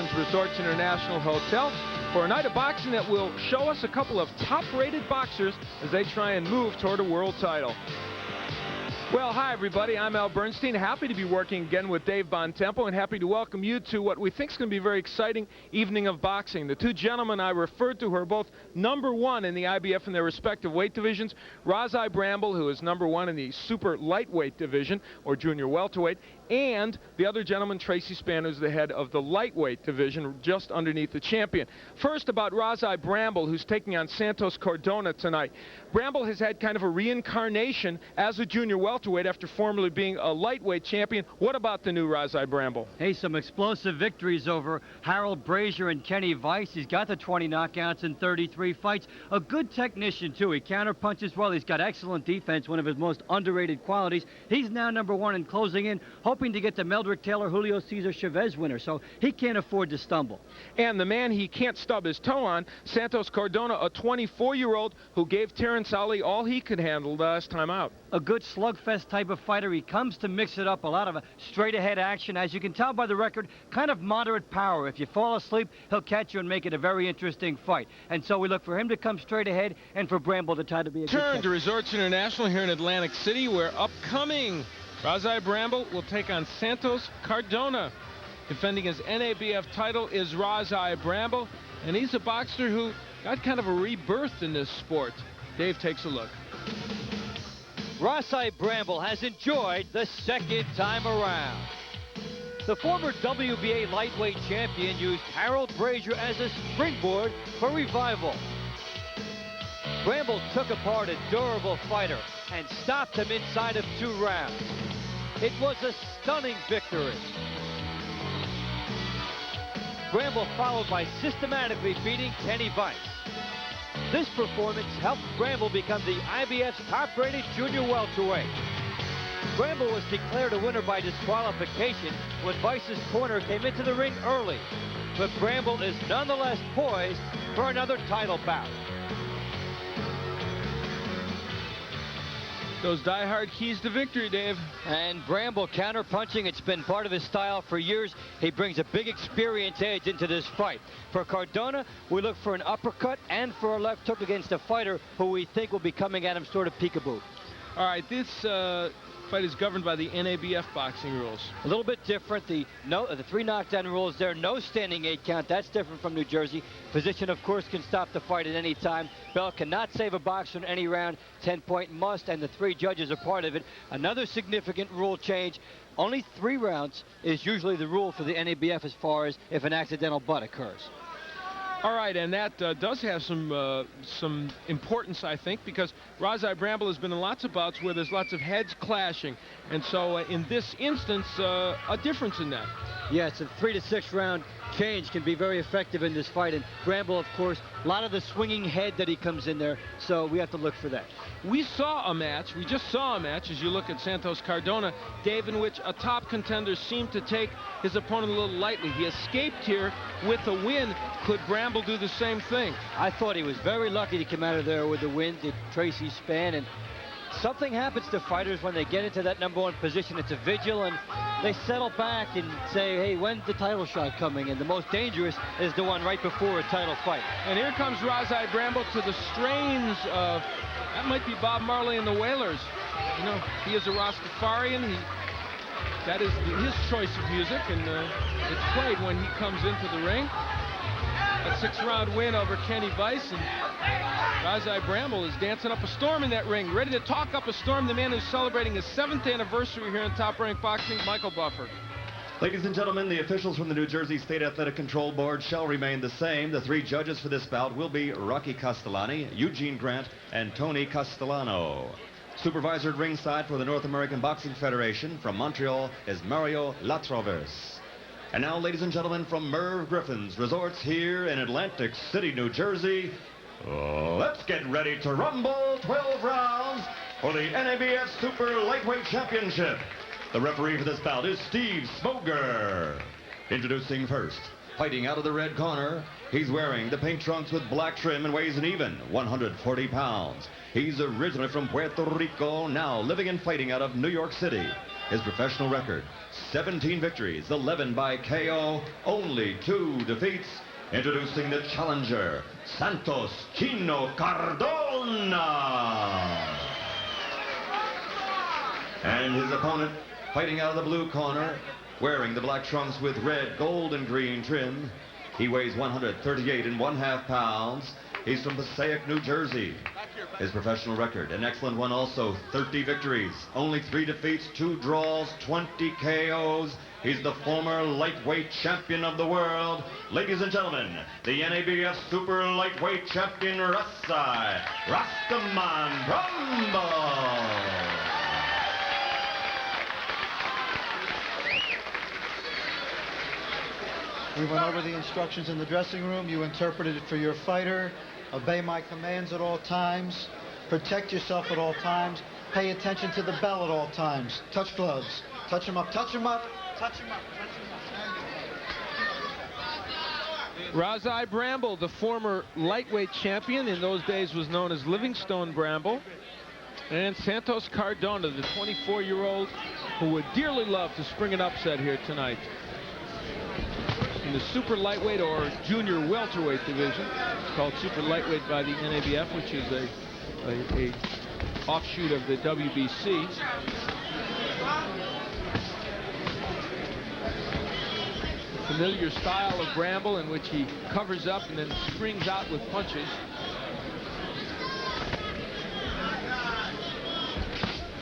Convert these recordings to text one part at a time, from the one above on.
Griffins Resorts International Hotel for a night of boxing that will show us a couple of top-rated boxers as they try and move toward a world title. Well, hi, everybody. I'm Al Bernstein. Happy to be working again with Dave Bontempo and happy to welcome you to what we think is going to be a very exciting evening of boxing. The two gentlemen I referred to who are both #1 in the IBF in their respective weight divisions. Razai Bramble, who is #1 in the super lightweight division, or junior welterweight, and the other gentleman, Tracy Spann, who's the head of the lightweight division, just underneath the champion. First, about Razai Bramble, who's taking on Santos Cardona tonight. Bramble has had kind of a reincarnation as a junior welterweight after formerly being a lightweight champion. What about the new Razai Bramble? Hey, some explosive victories over Harold Brazier and Kenny Weiss. He's got the 20 knockouts in 33 fights. A good technician, too. He counterpunches well. He's got excellent defense, one of his most underrated qualities. He's now #1 and closing in, hoping to get the Meldrick Taylor Julio Cesar Chavez winner, so he can't afford to stumble. And the man he can't stub his toe on, Santos Cardona, a 24-year-old who gave Terrence Ali all he could handle last time out. A good slugfest type of fighter. He comes to mix it up, a lot of straight-ahead action. As you can tell by the record, kind of moderate power. If you fall asleep, he'll catch you and make it a very interesting fight. And so we look for him to come straight ahead and for Bramble to try to be a good Turn to Resorts International here in Atlantic City, where upcoming Razai Bramble will take on Santos Cardona. Defending his NABF title is Razai Bramble, and he's a boxer who got kind of a rebirth in this sport. Dave takes a look. Razai Bramble has enjoyed the second time around. The former WBA lightweight champion used Harold Brazier as a springboard for revival. Bramble took apart a durable fighter and stopped him inside of 2 rounds. It was a stunning victory. Bramble followed by systematically beating Kenny Weiss. This performance helped Bramble become the IBF's top-rated junior welterweight. Bramble was declared a winner by disqualification when Weiss's corner came into the ring early, but Bramble is nonetheless poised for another title bout. Those die-hard keys to victory, Dave. And Bramble counter-punching, it's been part of his style for years. He brings a big experience edge into this fight. For Cardona, we look for an uppercut and for a left hook against a fighter who we think will be coming at him sort of peekaboo. All right, this fight is governed by the NABF boxing rules. A little bit different. The 3 knockdown rules there, no standing 8 count. That's different from New Jersey. Physician, of course, can stop the fight at any time. Bell cannot save a boxer in any round. 10-point must, and the 3 judges are part of it. Another significant rule change. Only 3 rounds is usually the rule for the NABF as far as if an accidental butt occurs. All right, and that does have some importance, I think, because Razai Bramble has been in lots of bouts where there's lots of heads clashing, and so in this instance, a difference in that. Yes, a 3 to 6 round change can be very effective in this fight, and Bramble, of course, a lot of the swinging head that he comes in there, so we have to look for that. We just saw a match, as you look at Santos Cardona, Dave, in which a top contender seemed to take his opponent a little lightly. He escaped here with a win. Could Bramble do the same thing? I thought he was very lucky to come out of there with the win, did Tracy Spann, and something happens to fighters when they get into that #1 position. It's a vigil, and they settle back and say, hey, when's the title shot coming? And the most dangerous is the one right before a title fight. And here comes Razai Bramble to the strains of, that might be Bob Marley and the Wailers. You know, he is a Rastafarian. That is his choice of music, and it's played when he comes into the ring. A 6-round win over Kenny Weiss, and Razai Bramble is dancing up a storm in that ring, ready to talk up a storm. The man who's celebrating his 7th anniversary here in Top Rank Boxing, Michael Buffer. Ladies and gentlemen, the officials from the New Jersey State Athletic Control Board shall remain the same. The 3 judges for this bout will be Rocky Castellani, Eugene Grant, and Tony Castellano. Supervisor at ringside for the North American Boxing Federation from Montreal is Mario Latraverse. And now, ladies and gentlemen, from Merv Griffin's Resorts here in Atlantic City, New Jersey, let's get ready to rumble 12 rounds for the NABF Super Lightweight Championship. The referee for this bout is Steve Smoger. Introducing first, fighting out of the red corner, he's wearing the pink trunks with black trim and weighs an even 140 pounds. He's originally from Puerto Rico, now living and fighting out of New York City. His professional record, 17 victories, 11 by KO, only 2 defeats. Introducing the challenger, Santos Cardona. And his opponent, fighting out of the blue corner, wearing the black trunks with red, gold, and green trim. He weighs 138 1/2 pounds. He's from Passaic, New Jersey. His professional record, an excellent one also, 30 victories, only 3 defeats, 2 draws, 20 KOs. He's the former lightweight champion of the world. Ladies and gentlemen, the NABF super lightweight champion, Livingston Bramble. We went over the instructions in the dressing room. You interpreted it for your fighter. Obey my commands at all times. Protect yourself at all times. Pay attention to the bell at all times. Touch gloves. Touch them up. Touch them up. Touch them up. Touch them up. Razai Bramble, the former lightweight champion, in those days was known as Livingston Bramble. And Santos Cardona, the 24-year-old who would dearly love to spring an upset here tonight. In the super lightweight or junior welterweight division. It's called super lightweight by the NABF, which is a offshoot of the WBC. Familiar style of Bramble in which he covers up and then springs out with punches.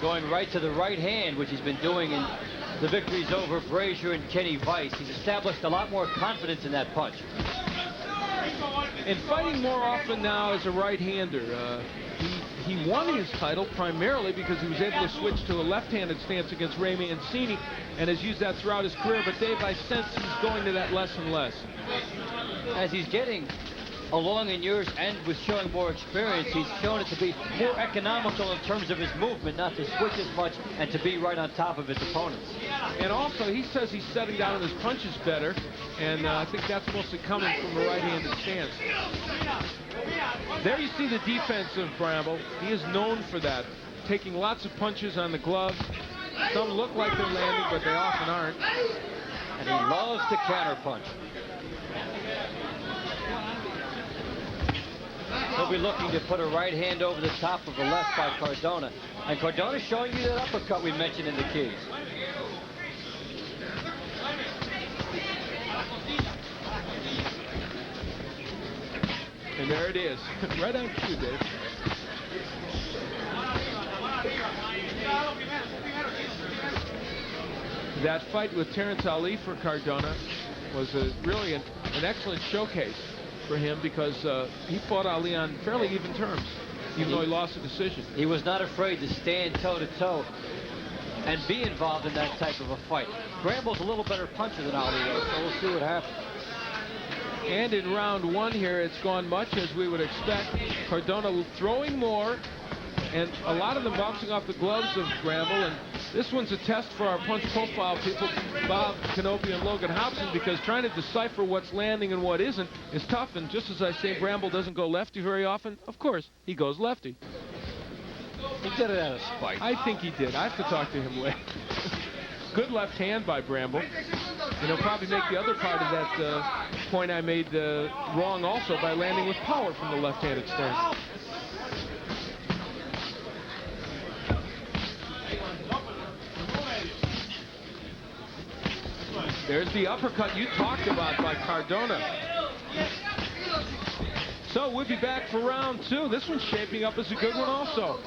Going right to the right hand, which he's been doing in the victories over Brazier and Kenny Weiss. He's established a lot more confidence in that punch. And fighting more often now as a right-hander. He won his title primarily because he was able to switch to a left-handed stance against Ray Mancini and has used that throughout his career. But Dave, I sense he's going to that less and less. As he's getting along in years and with showing more experience, he's shown it to be more economical in terms of his movement, not to switch as much and to be right on top of his opponents. And also, he says he's setting down his punches better, and I think that's mostly coming from a right-handed stance. There you see the defense of Bramble. He is known for that, taking lots of punches on the gloves. Some look like they're landing, but they often aren't. And he loves to counterpunch. He'll be looking to put a right hand over the top of the left by Cardona. And Cardona's showing you that uppercut we mentioned in the keys. And there it is. Right on cue, Dave. That fight with Terrence Ali for Cardona was really an excellent showcase for him because he fought Ali on fairly even terms, even though he lost the decision. He was not afraid to stand toe-to-toe and be involved in that type of a fight. Bramble's a little better puncher than Ali, though, so we'll see what happens. And in round 1 here, it's gone much as we would expect. Cardona throwing more, and a lot of them bouncing off the gloves of Bramble. And this one's a test for our punch profile people, Bob Canopy and Logan Hobson, because trying to decipher what's landing and what isn't is tough. And just as I say, Bramble doesn't go lefty very often, of course, he goes lefty. He did it out of spite. I think he did. I have to talk to him later. Good left hand by Bramble. And he'll probably make the other part of that point I made wrong also by landing with power from the left-handed stance. There's the uppercut you talked about by Cardona. So we'll be back for round 2. This one's shaping up as a good one also.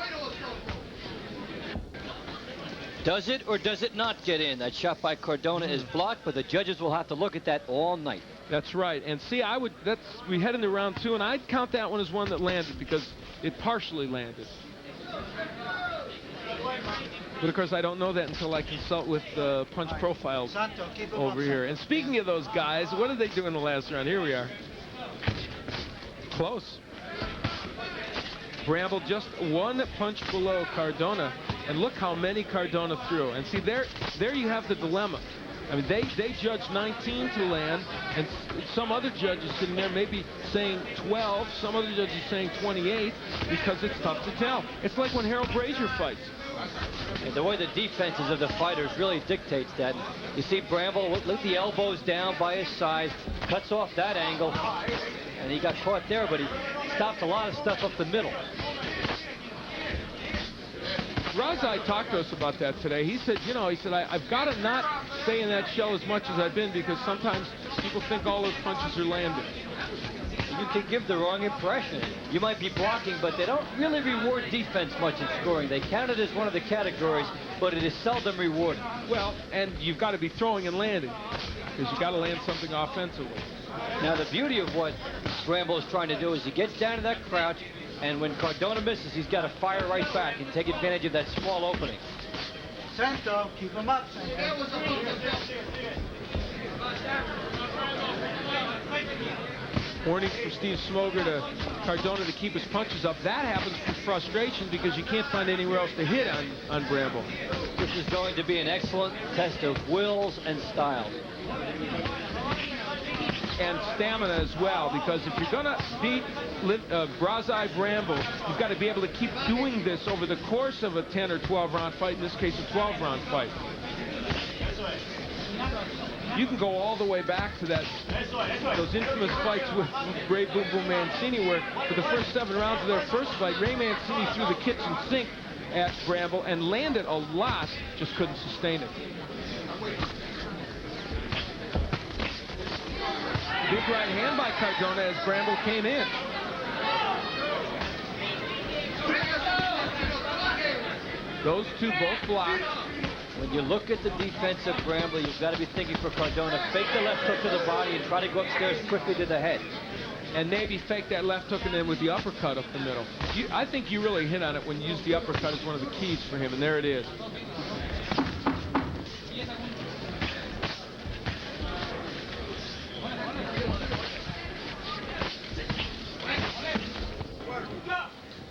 Does it or does it not get in? That shot by Cardona is blocked, but the judges will have to look at that all night. That's right. And see, we head into round 2, and I'd count that one as one that landed because it partially landed. But of course, I don't know that until I consult with the punch profiles over here. And speaking of those guys, what did they do in the last round? Here we are. Close. Bramble just 1 punch below Cardona. And look how many Cardona threw. And see, there you have the dilemma. I mean, they judge 19 to land, and some other judges sitting there maybe saying 12, some other judges saying 28, because it's tough to tell. It's like when Harold Brazier fights. And the way the defenses of the fighters really dictates that. You see Bramble let the elbows down by his side, cuts off that angle, and he got caught there, but he stopped a lot of stuff up the middle. Razai talked to us about that today. He said, you know, I've got to not stay in that shell as much as I've been, because sometimes people think all those punches are landing. You can give the wrong impression. You might be blocking, but they don't really reward defense much in scoring. They count it as one of the categories, but it is seldom rewarded. Well, and you've got to be throwing and landing, because you've got to land something offensively. Now, the beauty of what Bramble is trying to do is he gets down to that crouch, and when Cardona misses, he's got to fire right back and take advantage of that small opening. Santo, keep him up, Santo. Warnings for Steve Smoger to Cardona to keep his punches up. That happens through frustration, because you can't find anywhere else to hit on Bramble. This is going to be an excellent test of wills and styles. And stamina as well, because if you're going to beat Razai Bramble, you've got to be able to keep doing this over the course of a 10 or 12 round fight, in this case a 12 round fight. You can go all the way back to those infamous fights with Ray Boom Boom Mancini, where for the first 7 rounds of their first fight, Ray Mancini threw the kitchen sink at Bramble and landed a lot, just couldn't sustain it. Big right hand by Cardona as Bramble came in. Those two both blocked. When you look at the defense of Bramble, you've got to be thinking for Cardona, fake the left hook to the body and try to go upstairs quickly to the head. And maybe fake that left hook and then with the uppercut up the middle. I think you really hit on it when you use the uppercut as one of the keys for him, and there it is.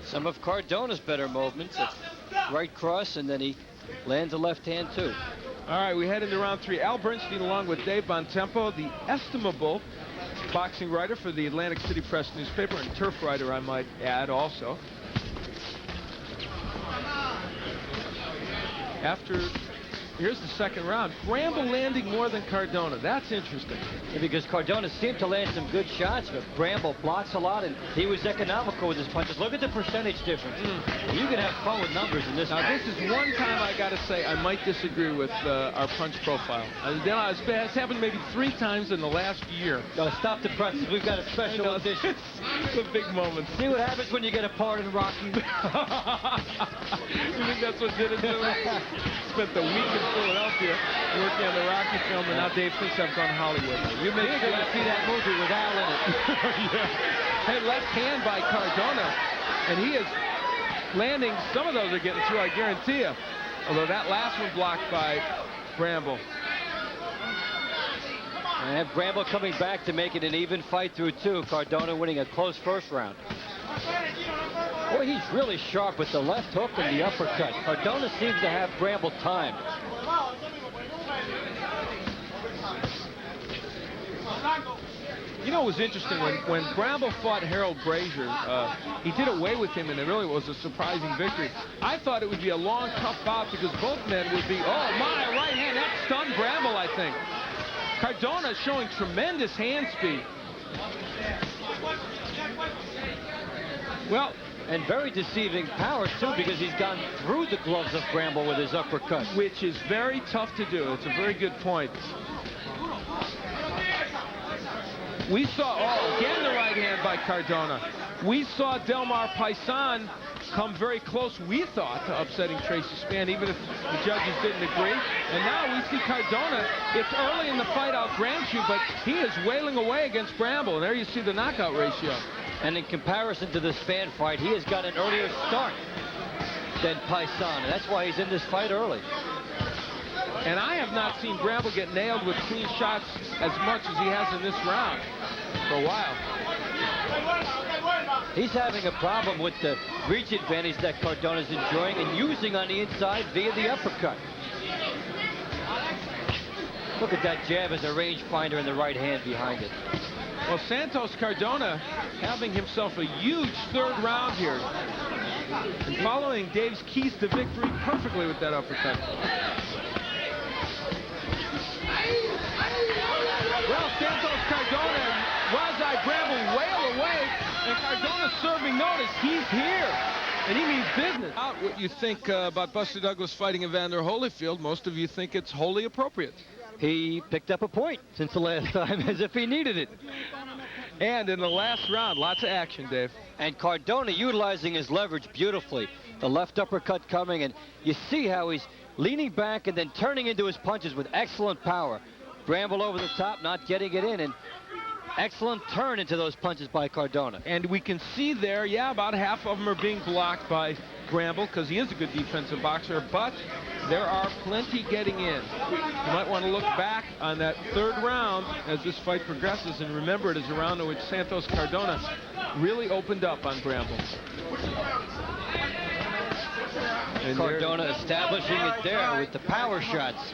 Some of Cardona's better movements. Right cross, and then he lands a left hand too. All right, we head into round 3. Al Bernstein along with Dave Bontempo, the estimable boxing writer for the Atlantic City Press newspaper, and turf writer, I might add, also. Here's the second round. Bramble landing more than Cardona. That's interesting. Yeah, because Cardona seemed to land some good shots, but Bramble blocks a lot, and he was economical with his punches. Look at the percentage difference. You can have fun with numbers in this. Now, this is one time I got to say I might disagree with our punch profile. It's happened maybe 3 times in the last year. Stop the presses. We've got a special edition. It's a big moment. See what happens when you get a part in Rocky? You think that's what did it to him? Spent the week in Philadelphia working on the Rocky film, and now Dave thinks I've gone Hollywood. You make sure you see that movie with Al in it. Yeah. Hey, left hand by Cardona, and he is landing. Some of those are getting through, I guarantee you. Although that last one blocked by Bramble. And Bramble coming back to make it an even fight through 2. Cardona winning a close first round. Boy, he's really sharp with the left hook and the uppercut. Cardona seems to have Bramble timed. You know, it was interesting when Bramble fought Harold Brazier, he did away with him, and it really was a surprising victory. I thought it would be a long, tough bout, because both men would be, oh my, right hand, that stunned Bramble, I think. Cardona showing tremendous hand speed. Well, and very deceiving power, too, because he's gone through the gloves of Bramble with his uppercut. Which is very tough to do. It's a very good point. We saw, again the right hand by Cardona. We saw Delmar Paisan come very close, we thought, to upsetting Tracy Spann, even if the judges didn't agree. And now we see Cardona. It's early in the fight, I'll grant you, but he is wailing away against Bramble. And there you see the knockout ratio. And in comparison to the Spann fight, he has got an earlier start than Paisan. And that's why he's in this fight early. And I have not seen Bramble get nailed with clean shots as much as he has in this round for a while. He's having a problem with the reach advantage that Cardona's enjoying and using on the inside via the uppercut. Look at that jab as a rangefinder in the right hand behind it. Well, Santos Cardona having himself a huge third round here. And following Dave's keys to victory perfectly with that uppercut. Well, Santos Cardona and Razai Bramble wail away, and Cardona serving notice. He's here, and he means business. What you think about Buster Douglas fighting Evander Holyfield, most of you think it's wholly appropriate. He picked up a point since the last time, as if he needed it. And in the last round, lots of action, Dave. And Cardona utilizing his leverage beautifully. The left uppercut coming, and you see how he's leaning back and then turning into his punches with excellent power. Bramble over the top, not getting it in, and excellent turn into those punches by Cardona. And we can see there, yeah, about half of them are being blocked by Bramble because he is a good defensive boxer, but there are plenty getting in. You might want to look back on that third round as this fight progresses, and remember it is a round in which Santos Cardona really opened up on Bramble. And Cardona establishing it there with the power shots.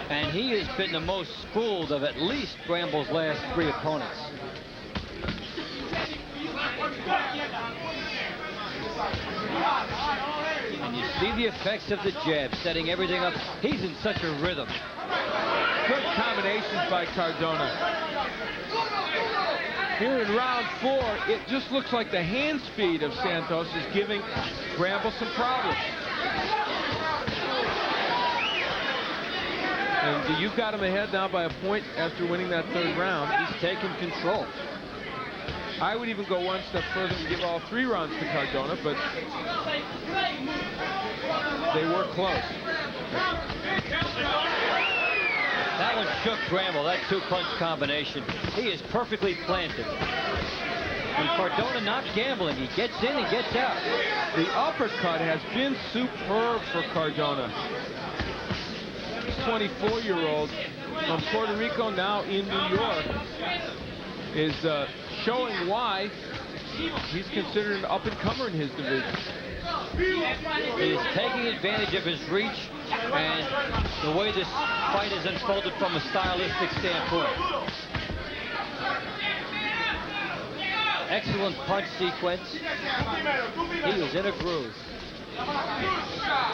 And he has been the most schooled of at least Bramble's last 3 opponents. And you see the effects of the jab, setting everything up. He's in such a rhythm. Good combinations by Cardona. Here in round 4, it just looks like the hand speed of Santos is giving Bramble some problems. And you've got him ahead now by a point after winning that third round. He's taking control. I would even go one step further and give all 3 rounds to Cardona, but they were close. That one shook Bramble, that 2-punch combination. He is perfectly planted. And Cardona not gambling. He gets in and gets out. The uppercut has been superb for Cardona. 24-year-old from Puerto Rico, now in New York, is showing why he's considered an up-and-comer in his division. He's taking advantage of his reach and the way this fight has unfolded from a stylistic standpoint. Excellent punch sequence. He was in a groove.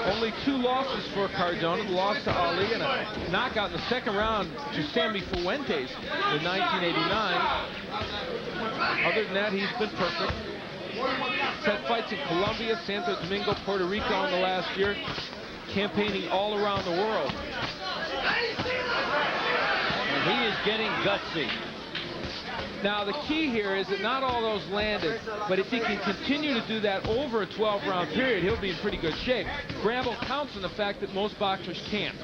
Only 2 losses for Cardona. The loss to Ali and a knockout in the second round to Sammy Fuentes in 1989. Other than that, he's been perfect. He's had fights in Colombia, Santo Domingo, Puerto Rico in the last year, campaigning all around the world. And he is getting gutsy. Now, the key here is that not all those landed, but if he can continue to do that over a 12-round period, he'll be in pretty good shape. Bramble counts on the fact that most boxers can't.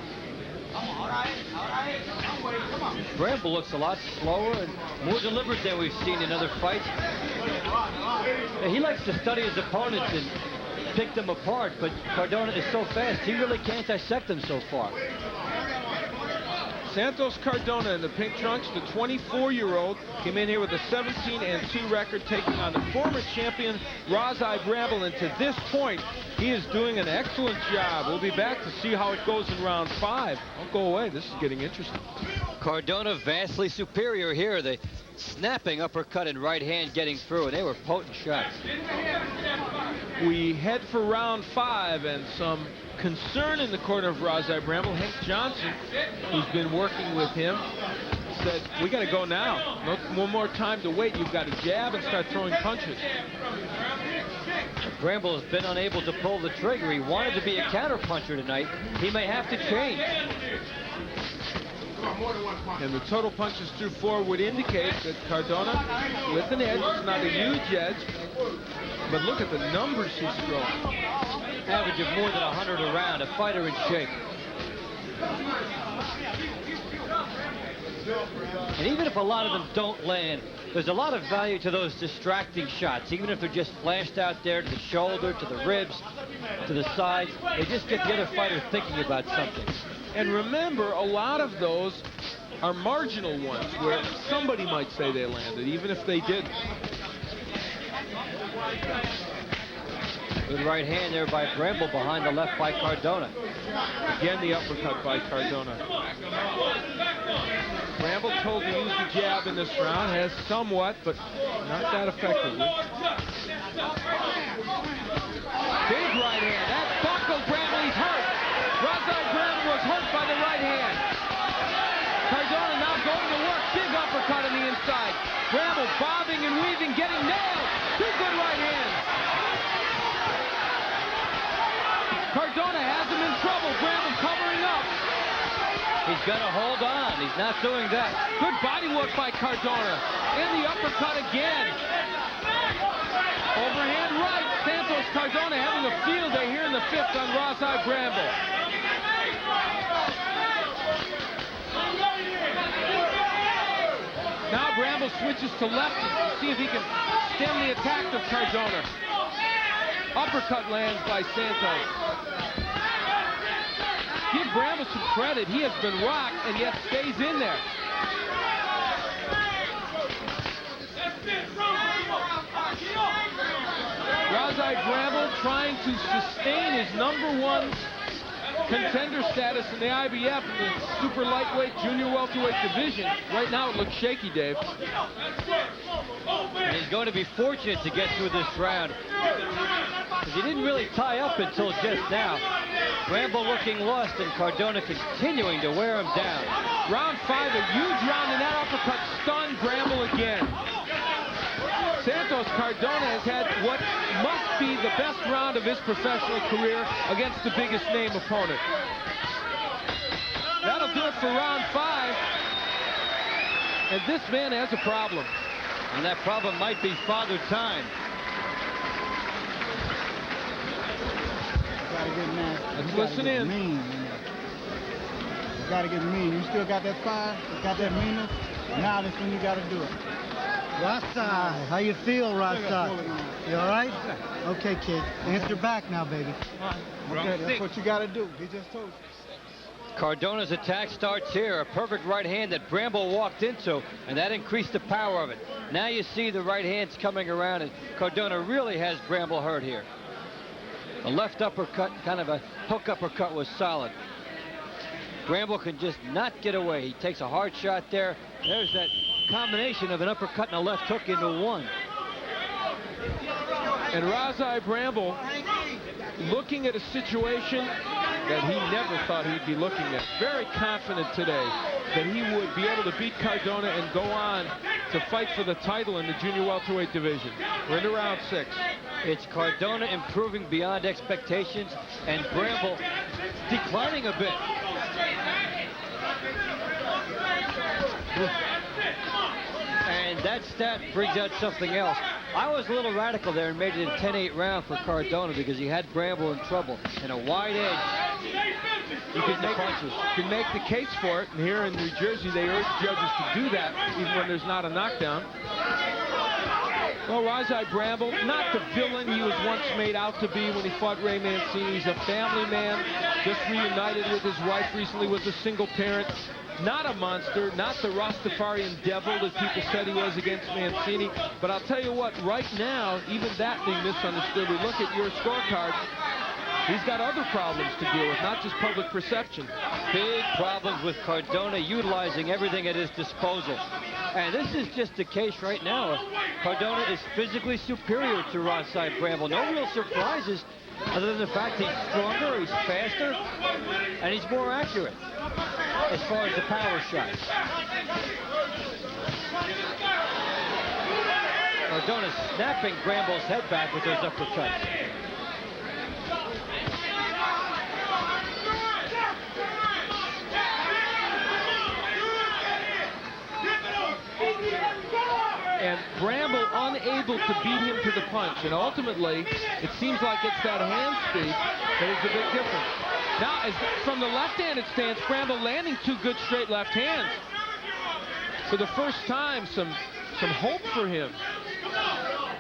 Bramble looks a lot slower and more deliberate than we've seen in other fights. He likes to study his opponents and pick them apart, but Cardona is so fast, he really can't dissect them so far. Santos Cardona in the pink trunks, the 24-year-old, came in here with a 17-2 record, taking on the former champion Razai Bramble. And to this point, he is doing an excellent job. We'll be back to see how it goes in round 5. Don't go away. This is getting interesting. Cardona vastly superior here. The snapping uppercut and right hand getting through, and they were potent shots. We head for round 5, and some concern in the corner of Razai Bramble. Hank Johnson, who's been working with him, said, we got to go now. No more time to wait. You've got to jab and start throwing punches. Bramble has been unable to pull the trigger. He wanted to be a counter-puncher tonight. He may have to change. And the total punches through 4 would indicate that Cardona, with an edge, it's not a huge edge, but look at the numbers he's throwing. Average of more than 100 a round, a fighter in shape. And even if a lot of them don't land, there's a lot of value to those distracting shots, even if they're just flashed out there to the shoulder, to the ribs, to the sides. They just get the other fighter thinking about something. And remember, a lot of those are marginal ones where somebody might say they landed, even if they didn't. Good right hand there by Bramble, behind the left by Cardona. Again, the uppercut by Cardona. Bramble told to use the jab in this round, has somewhat, but not that effectively. Big right hand. That buckled Bramble. He's hurt. Razai Bramble was hurt by the right hand. Cardona now going to work. Big uppercut on the inside. Bramble bobbing and weaving, getting nailed. Two good right hands. Cardona has him in trouble. Bramble covering up. He's got to hold on. He's not doing that. Good body work by Cardona. And the uppercut again. Overhand right. Santos Cardona having a field day here in the fifth on Razai Bramble. Now Bramble switches to left to see if he can stem the attack of Cardona. Uppercut lands by Santos. Give Bramble some credit. He has been rocked and yet stays in there. Razai Bramble trying to sustain his #1 contender status in the IBF in the super lightweight junior welterweight division. Right now it looks shaky, Dave. And he's going to be fortunate to get through this round, because he didn't really tie up until just now. Bramble looking lost and Cardona continuing to wear him down. Round 5, a huge round, and that uppercut stunned Bramble again. Santos Cardona has had what must be the best round of his professional career against the biggest name opponent. That'll do it for round 5. And this man has a problem. And that problem might be Father Time. Gotta get mad. Let's listen in. Mean, you gotta get mean. You still got that fire? You got that meanness? Now that's when you gotta do it. Rasai, how you feel, Rasai? You all right? Okay, kid. Answer back now, baby. Okay, that's what you gotta do. He just told you. Cardona's attack starts here. A perfect right hand that Bramble walked into, and that increased the power of it. Now you see the right hands coming around, and Cardona really has Bramble hurt here. A left uppercut, kind of a hook uppercut, was solid. Bramble can just not get away. He takes a hard shot there. There's that combination of an uppercut and a left hook into one. And Razai Bramble looking at a situation that he never thought he'd be looking at. Very confident today that he would be able to beat Cardona and go on to fight for the title in the junior welterweight division. We're into round 6. It's Cardona improving beyond expectations and Bramble declining a bit. And that stat brings out something else. I was a little radical there and made it a 10-8 round for Cardona because he had Bramble in trouble. And a wide edge. You can make the case for it. And here in New Jersey, they urge judges to do that even when there's not a knockdown. Well, Razai Bramble, not the villain he was once made out to be when he fought Ray Mancini. He's a family man, just reunited with his wife recently, was a single parent. Not a monster, not the Rastafarian devil that people said he was against Mancini. But I'll tell you what, right now, even that being misunderstood, we look at your scorecard, he's got other problems to deal with, not just public perception. Big problems with Cardona utilizing everything at his disposal. And this is just the case right now. Cardona is physically superior to Razai Bramble. No real surprises other than the fact he's stronger, he's faster, and he's more accurate as far as the power shots. Cardona snapping Bramble's head back with those uppercuts. And Bramble unable to beat him to the punch. And ultimately, it seems like it's that hand speed that is the big difference. Now, from the left-handed stance, Bramble landing 2 good straight left hands. For the first time, some hope for him.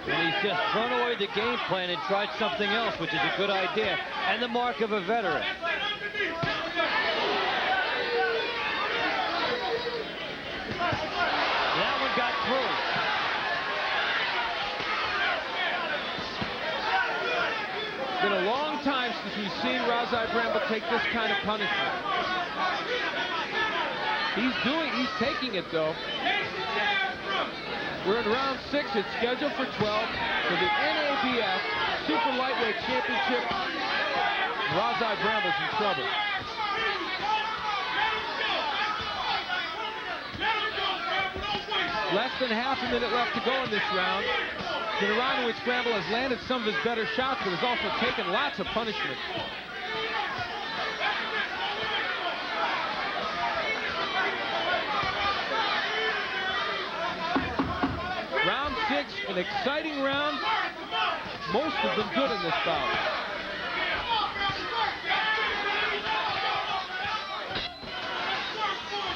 And he's just thrown away the game plan and tried something else, which is a good idea, and the mark of a veteran. That one got through. It's been a long time since we've seen Razai Bramble take this kind of punishment. He's taking it though. We're in round 6. It's scheduled for 12 for the NABF Super Lightweight Championship. Razai Bramble's in trouble. Less than half a minute left to go in this round. It's been a round in which Bramble has landed some of his better shots, but has also taken lots of punishment. Round 6, an exciting round. Most of them good in this bout.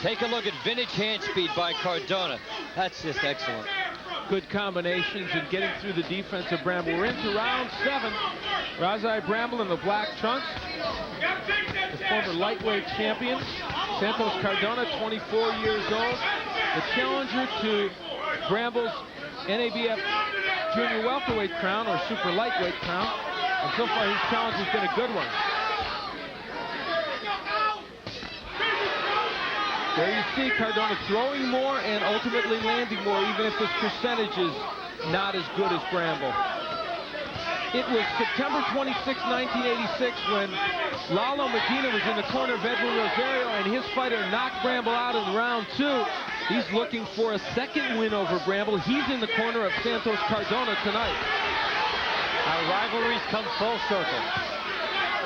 Take a look at vintage hand speed by Cardona. That's just excellent. Good combinations and getting through the defense of Bramble. We're into round 7. Razai Bramble in the black trunks. The former lightweight champion. Santos Cardona, 24 years old. The challenger to Bramble's NABF junior welterweight crown or super lightweight crown. And so far his challenge has been a good one. There you see Cardona throwing more and ultimately landing more, even if his percentage is not as good as Bramble. It was September 26, 1986 when Lalo Medina was in the corner of Edwin Rosario and his fighter knocked Bramble out in round 2. He's looking for a second win over Bramble. He's in the corner of Santos Cardona tonight. Our rivalries come full circle.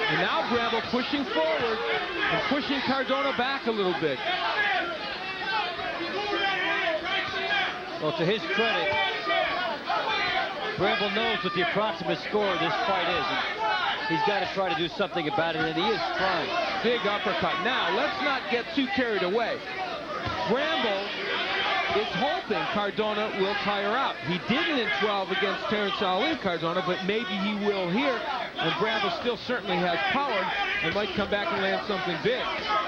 And now Bramble pushing forward and pushing Cardona back a little bit. Well, to his credit, Bramble knows what the approximate score of this fight is. And he's got to try to do something about it, and he is trying. Big uppercut. Now, let's not get too carried away. Bramble is hoping Cardona will tire out. He didn't in 12 against Terrence Ali, Cardona, but maybe he will here. And Bramble still certainly has power and might come back and land something big.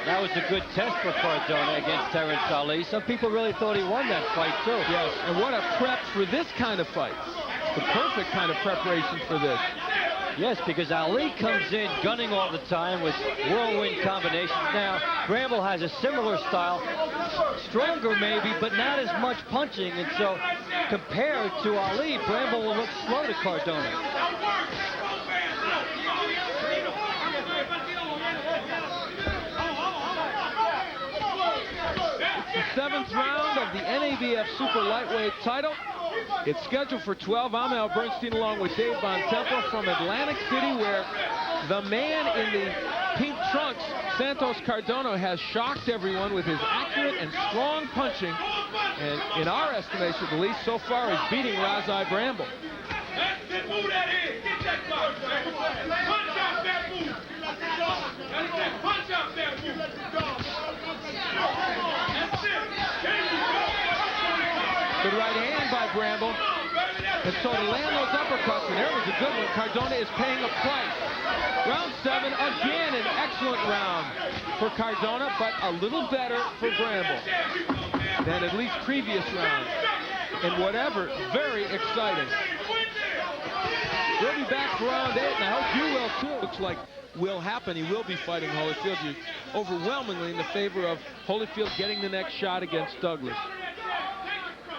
That was a good test for Cardona against Terrence Ali. Some people really thought he won that fight, too. Yes, and what a prep for this kind of fight. The perfect kind of preparation for this. Yes, because Ali comes in gunning all the time with whirlwind combinations. Now, Bramble has a similar style, stronger maybe, but not as much punching. And so, compared to Ali, Bramble will look slow to Cardona. It's the 7th round of the NABF Super Lightweight title. It's scheduled for 12. I'm Al Bernstein along with Dave Von Temple from Atlantic City, where the man in the pink trunks, Santos Cardona, has shocked everyone with his accurate and strong punching. And in our estimation, at least so far, is beating Razai Bramble. Good right hand by Bramble. And so to land those uppercuts, and there was a good one, Cardona is paying a price. Round 7, again an excellent round for Cardona, but a little better for Bramble than at least previous rounds. And whatever, very exciting. We'll be back for round 8, and I hope you will too. Looks like will happen. He will be fighting Holyfield. He's overwhelmingly in the favor of Holyfield getting the next shot against Douglas.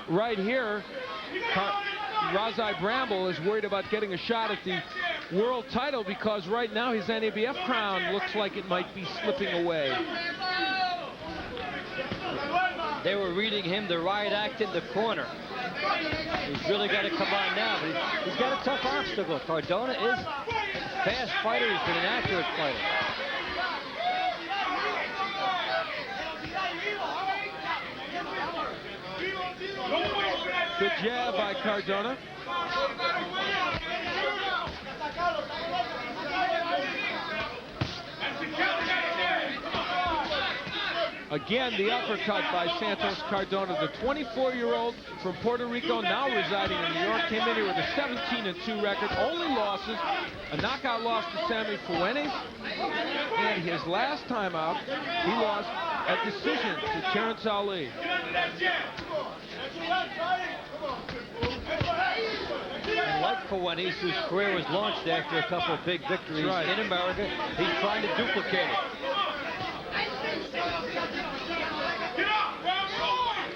Right here, Razai Bramble is worried about getting a shot at the world title because right now his NABF crown looks like it might be slipping away. They were reading him the riot act in the corner. He's really got to come on now, but he's got a tough obstacle. Cardona is a fast fighter. He's been an accurate fighter. Good jab by Cardona. Again, the uppercut by Santos Cardona, the 24-year-old from Puerto Rico, now residing in New York, came in here with a 17-2 record, only losses, a knockout loss to Sammy Fuentes, and his last time out, he lost a decision to Terrence Ali. And like Fuentes, whose career was launched after a couple of big victories in America. He's trying to duplicate it.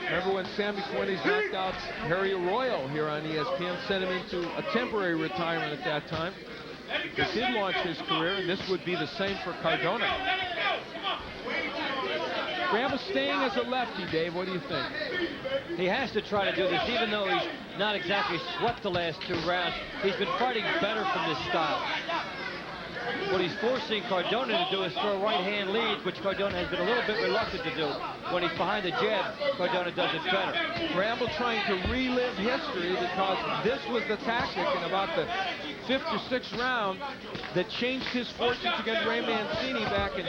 Remember when Sammy Fuentes knocked out Harry Arroyo here on ESPN, sent him into a temporary retirement at that time. It did launch his career, and this would be the same for Cardona. Bramble staying as a lefty, Dave. What do you think? He has to try to do this, even though he's not exactly swept the last 2 rounds. He's been fighting better from this style. What he's forcing Cardona to do is throw right-hand leads, which Cardona has been a little bit reluctant to do. When he's behind the jab, Cardona does it better. Bramble trying to relive history because this was the tactic in about the 5th or 6th round that changed his fortunes against Ray Mancini back in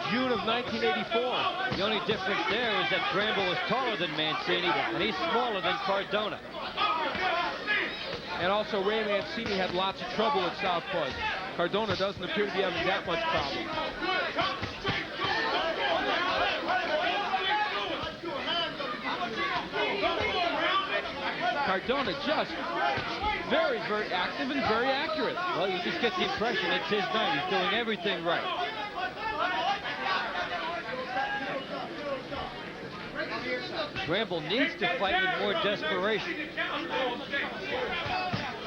June of 1984. The only difference there is that Bramble is taller than Mancini, and he's smaller than Cardona. And also Ray Mancini had lots of trouble at southpaws. Cardona doesn't appear to be having that much problem. Cardona just very, very active and very accurate. Well, you just get the impression it's his night. He's doing everything right. Bramble needs to fight with more desperation.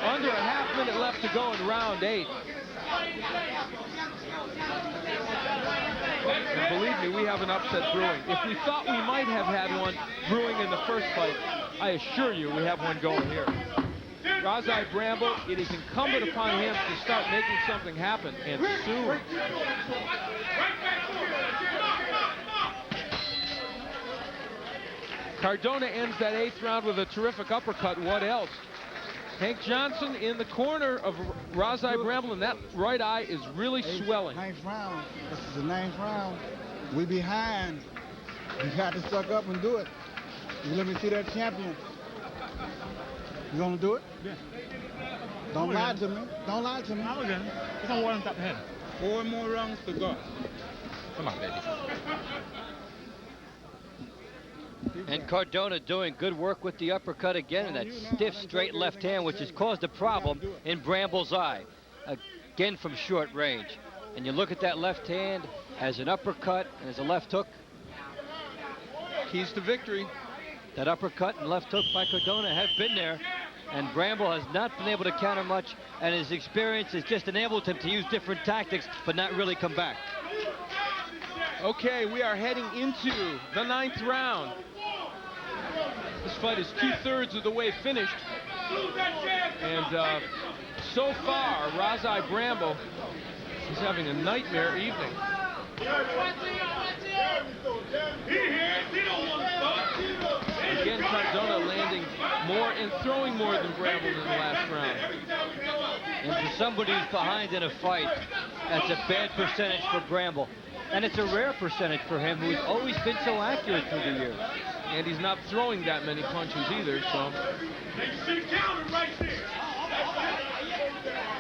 Under a half minute left to go in round 8. And believe me, we have an upset brewing. If we thought we might have had one brewing in the first fight, I assure you we have one going here. Razai Bramble, it is incumbent upon him to start making something happen, and soon. Cardona ends that 8th round with a terrific uppercut. What else? Hank Johnson in the corner of Razai Bramble, and that right eye is really swelling. 9th round. This is the 9th round. We behind. You got to suck up and do it. You let me see that champion. You gonna do it? Yeah. Don't lie to me. Don't lie to me. I was in. It's on one top head. 4 more rounds to go. Come on, baby. And Cardona doing good work with the uppercut again, and that stiff straight left hand, which has caused a problem in Bramble's eye, again from short range. And you look at that left hand as an uppercut and as a left hook. Keys to victory. That uppercut and left hook by Cardona have been there, and Bramble has not been able to counter much, and his experience has just enabled him to use different tactics, but not really come back. Okay, we are heading into the 9th round. This fight is 2/3 of the way finished. And so far, Razai Bramble is having a nightmare evening. Again, Cardona landing more and throwing more than Bramble in the last round. And for somebody who's behind in a fight, that's a bad percentage for Bramble. And it's a rare percentage for him, who's always been so accurate through the years. And he's not throwing that many punches either, so.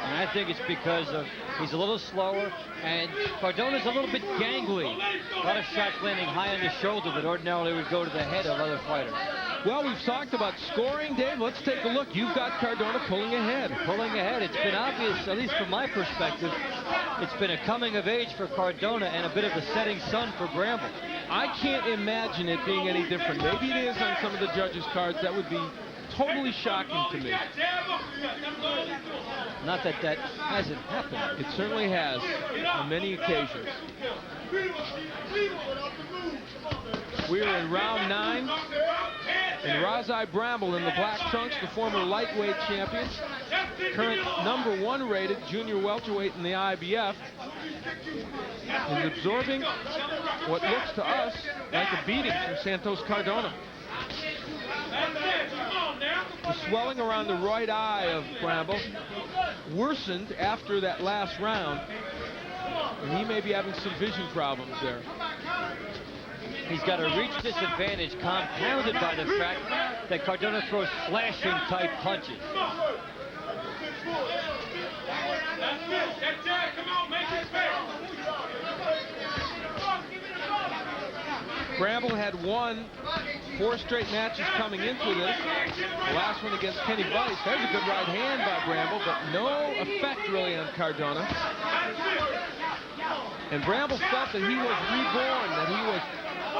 And I think it's because of he's a little slower, and Cardona's a little bit gangly. A lot of shots landing high on the shoulder that ordinarily would go to the head of other fighters. Well, we've talked about scoring, Dave. Let's take a look. You've got Cardona pulling ahead. Pulling ahead. It's been obvious, at least from my perspective, it's been a coming of age for Cardona and a bit of a setting sun for Bramble. I can't imagine it being any different. Maybe it is on some of the judges' cards. That would be totally shocking to me. Not that that hasn't happened. It certainly has on many occasions. We're in round 9. And Razai Bramble in the black trunks, the former lightweight champion, current #1 rated junior welterweight in the IBF, is absorbing what looks to us like a beating from Santos Cardona. The swelling around the right eye of Bramble worsened after that last round, and he may be having some vision problems there. He's got a reach disadvantage compounded by the fact that Cardona throws slashing type punches. Bramble had won 4 straight matches coming into this. The last one against Kenny Weiss. There's a good right hand by Bramble, but no effect really on Cardona. And Bramble felt that he was reborn, that he was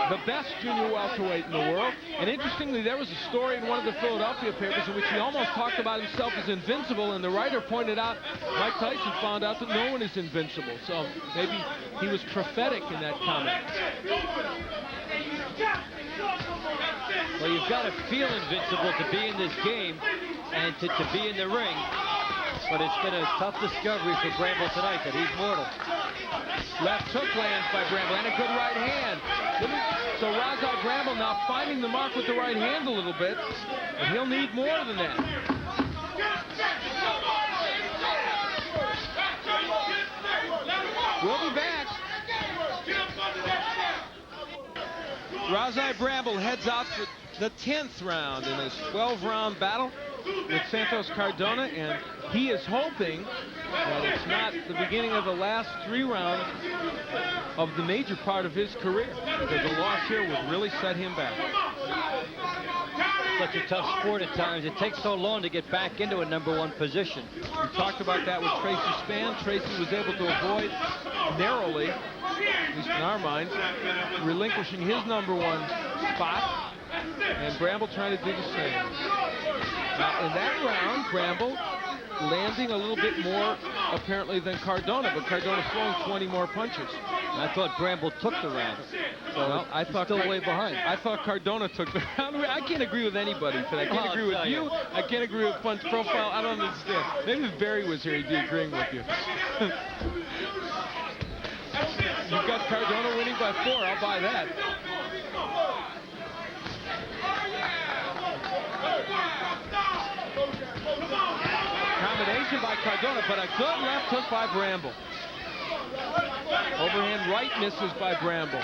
the best junior welterweight in the world. And interestingly, there was a story in one of the Philadelphia papers in which he almost talked about himself as invincible, and the writer pointed out Mike Tyson found out that no one is invincible. So maybe he was prophetic in that comment. Well, you've got to feel invincible to be in this game and to be in the ring. But it's been a tough discovery for Bramble tonight that he's mortal. Left hook lands by Bramble, and a good right hand. So Razai Bramble now finding the mark with the right hand a little bit, but he'll need more than that. We'll be back. Razai Bramble heads out for the 10th round in his 12-round battle with Santos Cardona, and he is hoping that it's not the beginning of the last 3 rounds of the major part of his career, because a loss here would really set him back. Such a tough sport at times. It takes so long to get back into a #1 position. We talked about that with Tracy Spann. Tracy was able to avoid narrowly, at least in our minds, relinquishing his #1 spot, and Bramble trying to do the same. Now, in that round, Bramble landing a little bit more apparently than Cardona, but Cardona throwing 20 more punches. I thought Bramble took the round. So well, I thought still way behind. I thought Cardona took the round. I can't agree with anybody today. I can't agree with you. I can't agree with Punch Profile. I don't understand. Maybe if Barry was here, he'd be agreeing with you. You've got Cardona winning by 4. I'll buy that. Combination by Cardona, but a good left hook by Bramble. Overhand right misses by Bramble.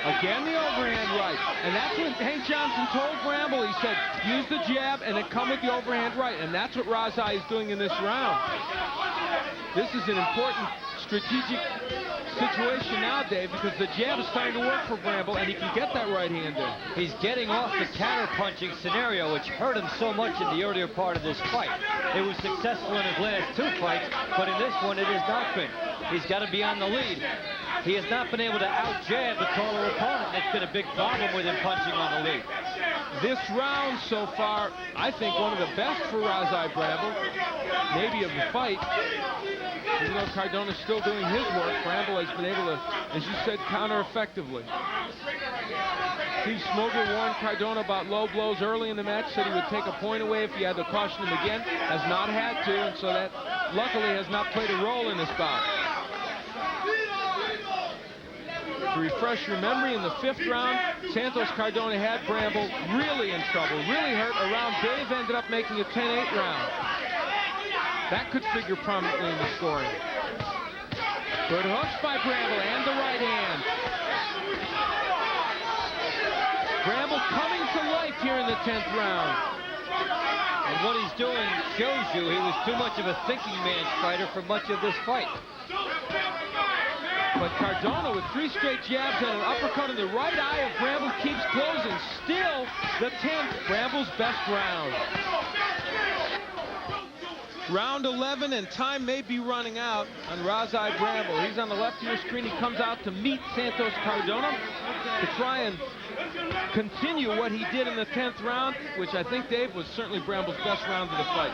Again, the overhand right. And that's what Hank Johnson told Bramble. He said, use the jab and then come with the overhand right. And that's what Razai is doing in this round. This is an important strategic situation now, Dave, because the jab is starting to work for Bramble, and he can get that right hand in. He's getting off the counter-punching scenario, which hurt him so much in the earlier part of this fight. It was successful in his last 2 fights, but in this one, it has not been. He's got to be on the lead. He has not been able to out-jab the taller opponent. That's been a big problem with him punching on the lead. This round so far, I think one of the best for Razai Bramble, maybe of the fight. Even though Cardona's still doing his work, Bramble has been able to, as you said, counter effectively. Steve Smoger warned Cardona about low blows early in the match, said he would take a point away if he had to caution him again. Has not had to, and so that luckily has not played a role in this bout. To refresh your memory, in the 5th round, Santos Cardona had Bramble really in trouble, really hurt. Around Dave ended up making a 10-8 round. That could figure prominently in the scoring. Good hooks by Bramble and the right hand. Bramble coming to life here in the 10th round. And what he's doing shows you he was too much of a thinking man's fighter for much of this fight. But Cardona with 3 straight jabs and an uppercut in the right eye of Bramble keeps closing. Still the 10th, Bramble's best round. Round 11, and time may be running out on Razai Bramble. He's on the left of your screen. He comes out to meet Santos Cardona to try and continue what he did in the 10th round, which I think, Dave, was certainly Bramble's best round of the fight.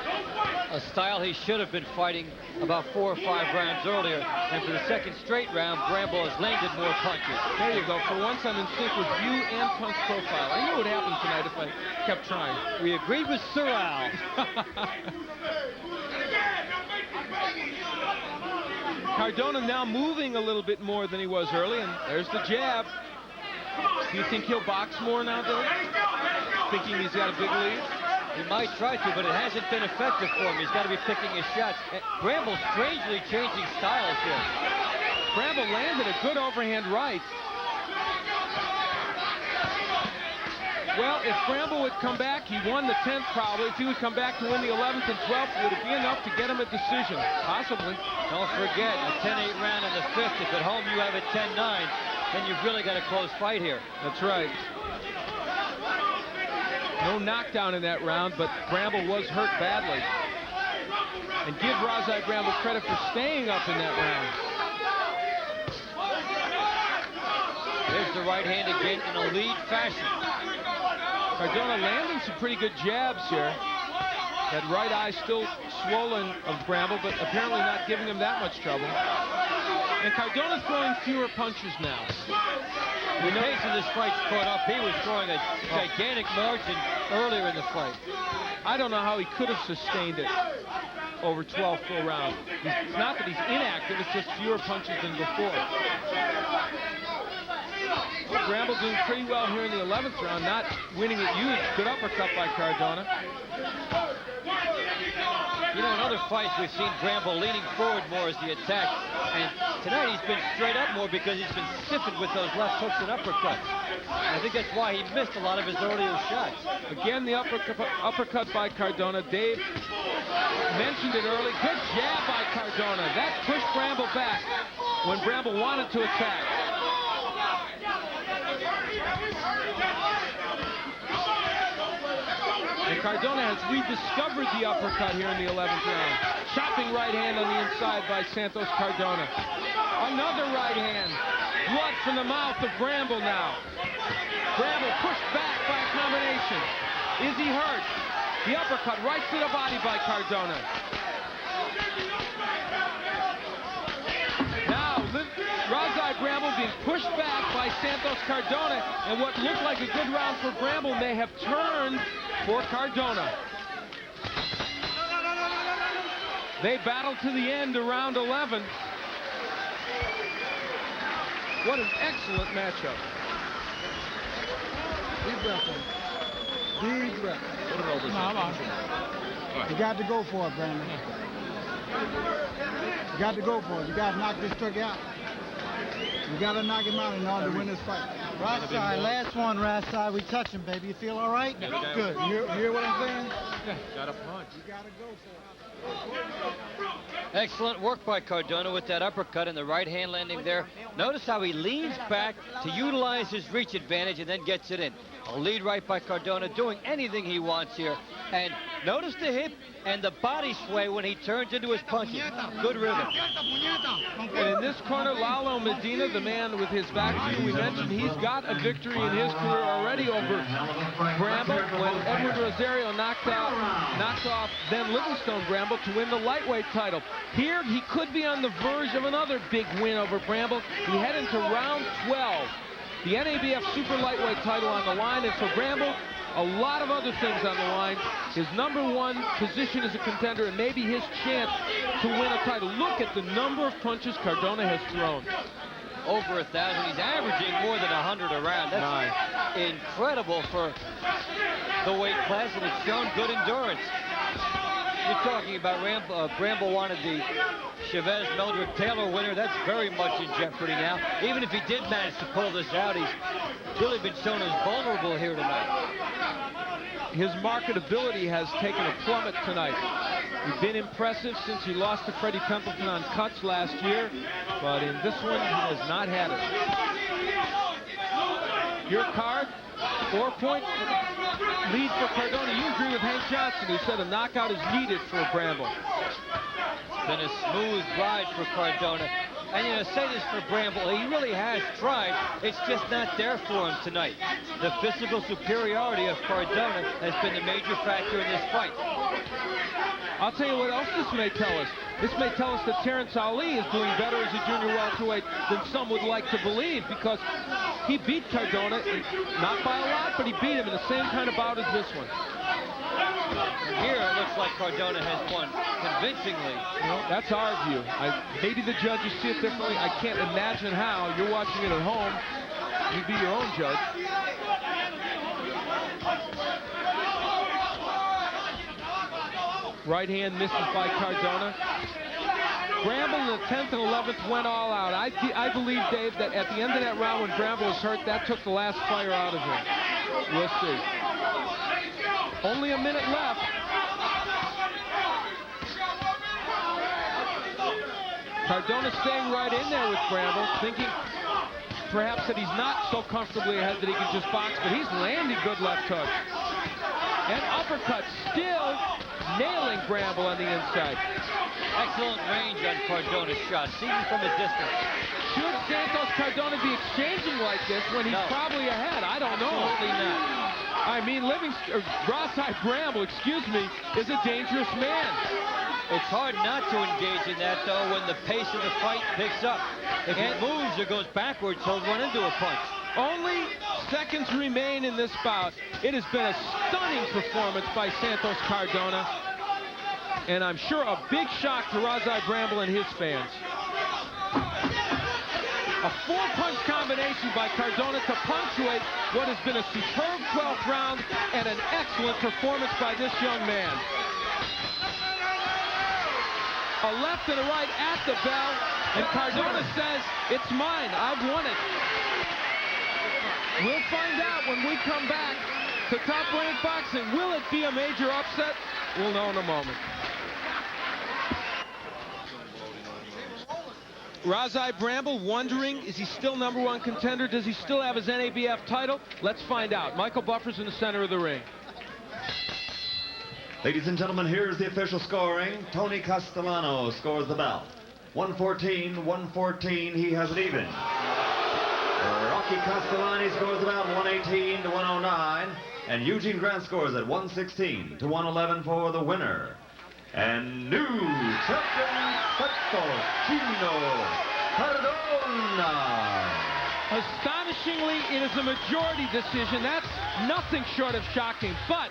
A style he should have been fighting about 4 or 5 rounds earlier, and for the 2nd straight round, Bramble has landed more punches. There you go. For once, I'm in sync with you and Punch Profile. I knew it would happen tonight if I kept trying. We agreed with Sir Al. Cardona now moving a little bit more than he was early, and there's the jab. Do you think he'll box more now, Dave? Thinking he's got a big lead? He might try to, but it hasn't been effective for him. He's got to be picking his shots. Bramble strangely changing styles here. Bramble landed a good overhand right. Well, if Bramble would come back, he won the 10th probably. If he would come back to win the 11th and 12th, would it be enough to get him a decision? Possibly. Don't forget, a 10-8 round in the 5th. If at home you have a 10-9, then you've really got a close fight here. That's right. No knockdown in that round, but Bramble was hurt badly. And give Razai Bramble credit for staying up in that round. There's the right hand again in a lead fashion. Cardona landing some pretty good jabs here. That right eye still swollen of Bramble, but apparently not giving him that much trouble. And Cardona's throwing fewer punches now. The pace of this fight's caught up. He was throwing a gigantic margin earlier in the fight. I don't know how he could have sustained it over 12 full rounds. It's not that he's inactive, it's just fewer punches than before. Bramble doing pretty well here in the 11th round, not winning it huge. Good uppercut by Cardona. You know, in other fights, we've seen Bramble leaning forward more as he attacks. And tonight he's been straight up more because he's been stiffened with those left hooks and uppercuts. I think that's why he missed a lot of his earlier shots. Again, the uppercut by Cardona. Dave mentioned it early. Good jab by Cardona. That pushed Bramble back when Bramble wanted to attack. And Cardona has rediscovered the uppercut here in the 11th round. Chopping right hand on the inside by Santos Cardona. Another right hand. Blood from the mouth of Bramble now. Bramble pushed back by a combination. Is he hurt? The uppercut right to the body by Cardona. Now, Razai Bramble being pushed back by Santos Cardona, and what looked like a good round for Bramble may have turned for Cardona. They battle to the end of round 11. What an excellent matchup. Deep breath. Deep breath. You got to go for it, Brandon. You got to go for it. You got to knock this turkey out. You got to knock him out in order to win this fight. Right side, last one, right side. We touch him, baby. You feel all right? Good. You hear what I'm saying? Got a punch. You got to go for it. Excellent work by Cardona with that uppercut and the right hand landing there. Notice how he leans back to utilize his reach advantage and then gets it in. A lead right by Cardona, doing anything he wants here. And notice the hip and the body sway when he turns into his punches. Good rhythm. And in this corner, Lalo Medina, the man with his back to you, we mentioned he's got a victory in his career already over Bramble when Edward Rosario knocked off then Livingston Bramble to win the lightweight title. Here, he could be on the verge of another big win over Bramble. We head into round 12. The NABF Super Lightweight title on the line, and for Bramble, a lot of other things on the line. His #1 position as a contender and maybe his chance to win a title. Look at the number of punches Cardona has thrown. Over 1,000. He's averaging more than 100 a round. That's incredible for the weight class, and it's shown good endurance. You're talking about Bramble wanted the Chavez Mildred Taylor winner. That's very much in jeopardy now. Even if he did manage to pull this out, he's really been shown as vulnerable here tonight. His marketability has taken a plummet tonight. He's been impressive since he lost to Freddie Templeton on cuts last year, but in this one, he has not had it. Your card, 4-point lead for Cardona. You agree with Hank Johnson, who said a knockout is needed for Bramble. Been a smooth ride for Cardona. And you know, say this for Bramble, he really has tried. It's just not there for him tonight. The physical superiority of Cardona has been the major factor in this fight. I'll tell you what else this may tell us. This may tell us that Terrence Ali is doing better as a junior welterweight than some would like to believe, because he beat Cardona, not by a lot, but he beat him in the same kind of bout as this one. Here it looks like Cardona has won convincingly. That's our view. Maybe the judges see it differently. I can't imagine how. You're watching it at home. You be your own judge. Right hand misses by Cardona. Bramble in the 10th and 11th went all out. I believe, Dave, that at the end of that round when Bramble was hurt, that took the last fire out of him. We'll see. Only a minute left. Cardona staying right in there with Bramble, thinking perhaps that he's not so comfortably ahead that he can just box, but he's landing good left hooks. And uppercut, still nailing Bramble on the inside. Excellent range on Cardona's shot, seen from a distance. Should Santos Cardona be exchanging like this when he's probably ahead? I don't know. Absolutely not. I mean, Rosai Bramble, excuse me, is a dangerous man. It's hard not to engage in that, though, when the pace of the fight picks up. If he moves or goes backwards, he'll run into a punch. Only seconds remain in this bout. It has been a stunning performance by Santos Cardona, and I'm sure a big shock to Rosai Bramble and his fans. A four-punch combination by Cardona to punctuate what has been a superb 12th round and an excellent performance by this young man. A left and a right at the bell, and Cardona says, it's mine, I've won it. We'll find out when we come back to Top Rank Boxing. Will it be a major upset? We'll know in a moment. Rosai Bramble wondering, is he still #1 contender? Does he still have his NABF title? Let's find out. Michael Buffer's in the center of the ring. Ladies and gentlemen, here's the official scoring. Tony Castellano scores the bout. 114-114, he has it even. Rocky Castellani scores about 118-109, and Eugene Grant scores at 116-111 for the winner. And new champion, Santos Cardona. Astonishingly, it is a majority decision. That's nothing short of shocking, but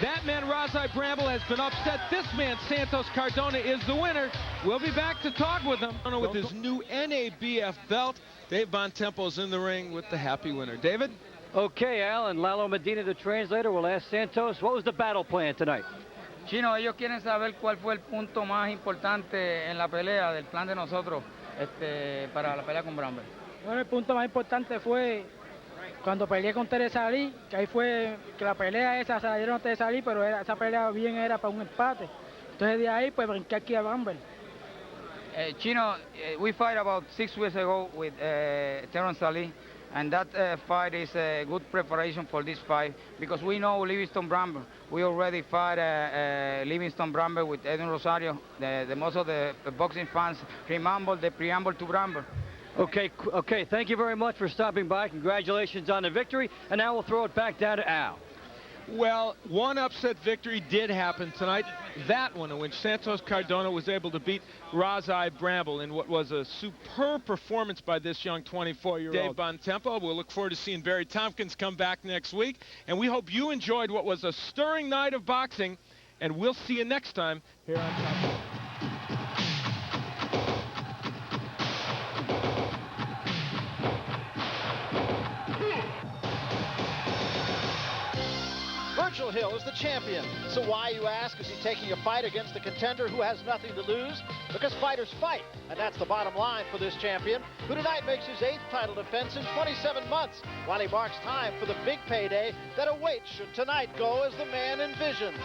that man, Rosai Bramble, has been upset. This man, Santos Cardona, is the winner. We'll be back to talk with him. With his new NABF belt, Dave Bontempo's in the ring with the happy winner. David? Okay, Alan. Lalo Medina, the translator, will ask Santos, what was the battle plan tonight? Chino, ellos quieren saber cuál fue el punto más importante en la pelea del plan de nosotros para la pelea con Bramble. Bueno, el punto más importante fue cuando peleé con Teresalí, que ahí fue que la pelea esa se la dieron a Teresalí, pero esa pelea bien era para un empate. Entonces de ahí pues brinqué aquí a Bramble. Chino, we fight about 6 weeks ago with Terence Ali, and that fight is a good preparation for this fight because we know Livingston Bramble. We already fought Livingston Bramble with Edwin Rosario. The most of the boxing fans remember the preamble to Bramble. Okay, thank you very much for stopping by. Congratulations on the victory. And now we'll throw it back down to Al. Well, one upset victory did happen tonight. That one in which Santos Cardona was able to beat Rosai Bramble in what was a superb performance by this young 24-year-old. Dave Bontempo, we'll look forward to seeing Barry Tompkins come back next week. And we hope you enjoyed what was a stirring night of boxing. And we'll see you next time here on Top Rank. Virgil Hill is the champion. So why, you ask, is he taking a fight against a contender who has nothing to lose? Because fighters fight, and that's the bottom line for this champion, who tonight makes his 8th title defense in 27 months, while he marks time for the big payday that awaits should tonight go as the man envisions.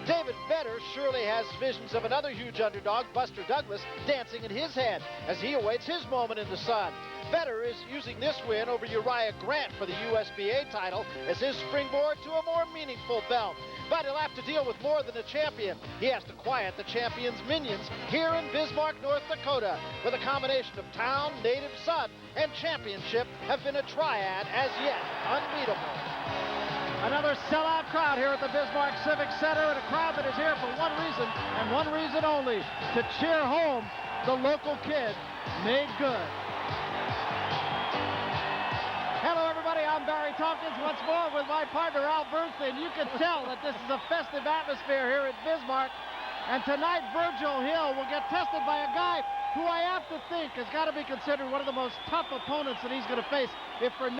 David Vedder surely has visions of another huge underdog, Buster Douglas, dancing in his head as he awaits his moment in the sun. Vedder is using this win over Uriah Grant for the USBA title as his springboard to a more meaningful belt. But he'll have to deal with more than a champion. He has to quiet the champion's minions here in Bismarck, North Dakota, where the combination of town, native son, and championship have been a triad as yet unbeatable. Another sellout crowd here at the Bismarck Civic Center, and a crowd that is here for one reason, and one reason only, to cheer home the local kid made good. Hello, everybody. I'm Barry Tompkins once more with my partner, Al Bernstein. You can tell that this is a festive atmosphere here at Bismarck. And tonight, Virgil Hill will get tested by a guy who I have to think has got to be considered one of the most tough opponents that he's going to face. If for